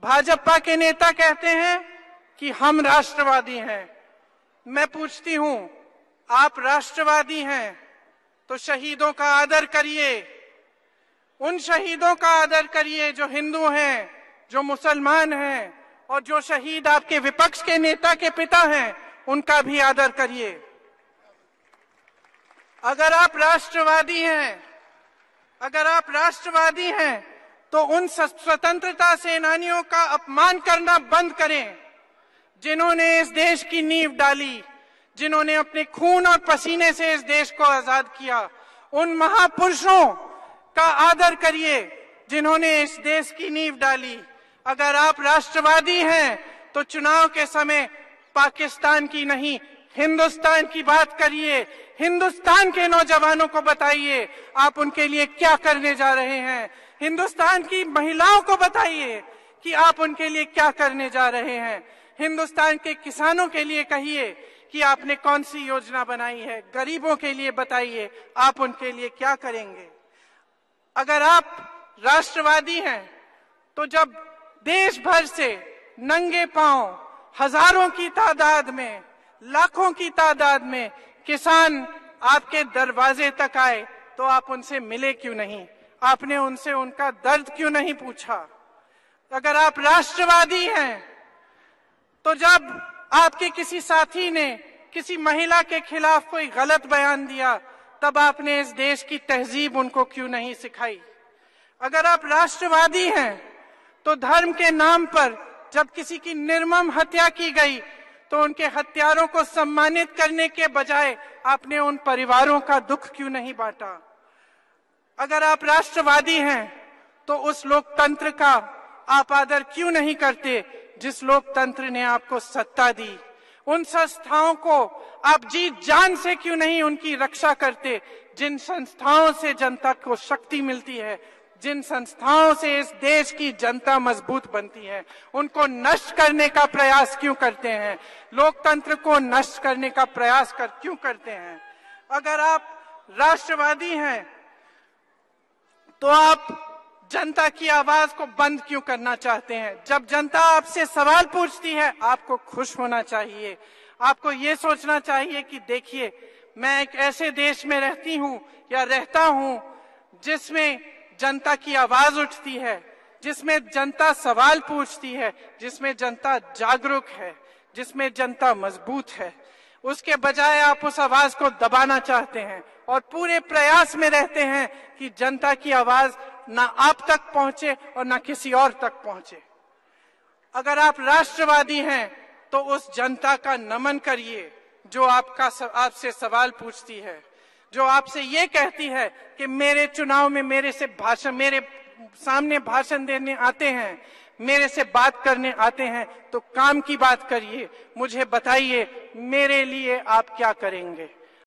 भाजपा के नेता कहते हैं कि हम राष्ट्रवादी हैं। मैं पूछती हूं, आप राष्ट्रवादी हैं तो शहीदों का आदर करिए, उन शहीदों का आदर करिए जो हिंदू हैं, जो मुसलमान हैं, और जो शहीद आपके विपक्ष के नेता के पिता हैं उनका भी आदर करिए। अगर आप राष्ट्रवादी हैं तो उन स्वतंत्रता सेनानियों का अपमान करना बंद करें जिन्होंने इस देश की नींव डाली, जिन्होंने अपने खून और पसीने से इस देश को आजाद किया। उन महापुरुषों का आदर करिए जिन्होंने इस देश की नींव डाली। अगर आप राष्ट्रवादी हैं तो चुनाव के समय पाकिस्तान की नहीं, हिंदुस्तान की बात करिए। हिंदुस्तान के नौजवानों को बताइए आप उनके लिए क्या करने जा रहे हैं। हिंदुस्तान की महिलाओं को बताइए कि आप उनके लिए क्या करने जा रहे हैं। हिंदुस्तान के किसानों के लिए कहिए कि आपने कौन सी योजना बनाई है। गरीबों के लिए बताइए आप उनके लिए क्या करेंगे। अगर आप राष्ट्रवादी हैं तो जब देश भर से नंगे पांव हजारों की तादाद में, लाखों की तादाद में किसान आपके दरवाजे तक आए तो आप उनसे मिले क्यों नहीं? आपने उनसे उनका दर्द क्यों नहीं पूछा? अगर आप राष्ट्रवादी हैं तो जब आपके किसी साथी ने किसी महिला के खिलाफ कोई गलत बयान दिया तब आपने इस देश की तहजीब उनको क्यों नहीं सिखाई? अगर आप राष्ट्रवादी हैं तो धर्म के नाम पर जब किसी की निर्मम हत्या की गई तो उनके हत्यारों को सम्मानित करने के बजाय आपने उन परिवारों का दुख क्यों नहीं बांटा? अगर आप राष्ट्रवादी हैं तो उस लोकतंत्र का आप आदर क्यों नहीं करते जिस लोकतंत्र ने आपको सत्ता दी? उन संस्थाओं को आप जी जान से क्यों नहीं उनकी रक्षा करते जिन संस्थाओं से जनता को शक्ति मिलती है, जिन संस्थाओं से इस देश की जनता मजबूत बनती है? उनको नष्ट करने का प्रयास क्यों करते हैं? लोकतंत्र को नष्ट करने का प्रयास क्यों करते हैं? अगर आप राष्ट्रवादी हैं तो आप जनता की आवाज को बंद क्यों करना चाहते हैं? जब जनता आपसे सवाल पूछती है आपको खुश होना चाहिए। आपको ये सोचना चाहिए कि देखिए, मैं एक ऐसे देश में रहती हूं या रहता हूं जिसमें जनता की आवाज उठती है, जिसमें जनता सवाल पूछती है, जिसमें जनता जागरूक है, जिसमें जनता मजबूत है। उसके बजाय आप उस आवाज को दबाना चाहते हैं और पूरे प्रयास में रहते हैं कि जनता की आवाज ना आप तक पहुंचे और ना किसी और तक पहुंचे। अगर आप राष्ट्रवादी हैं तो उस जनता का नमन करिए जो आपसे सवाल पूछती है, जो आपसे ये कहती है कि मेरे चुनाव में मेरे सामने भाषण देने आते हैं, मेरे से बात करने आते हैं, तो काम की बात करिए। मुझे बताइए मेरे लिए आप क्या करेंगे।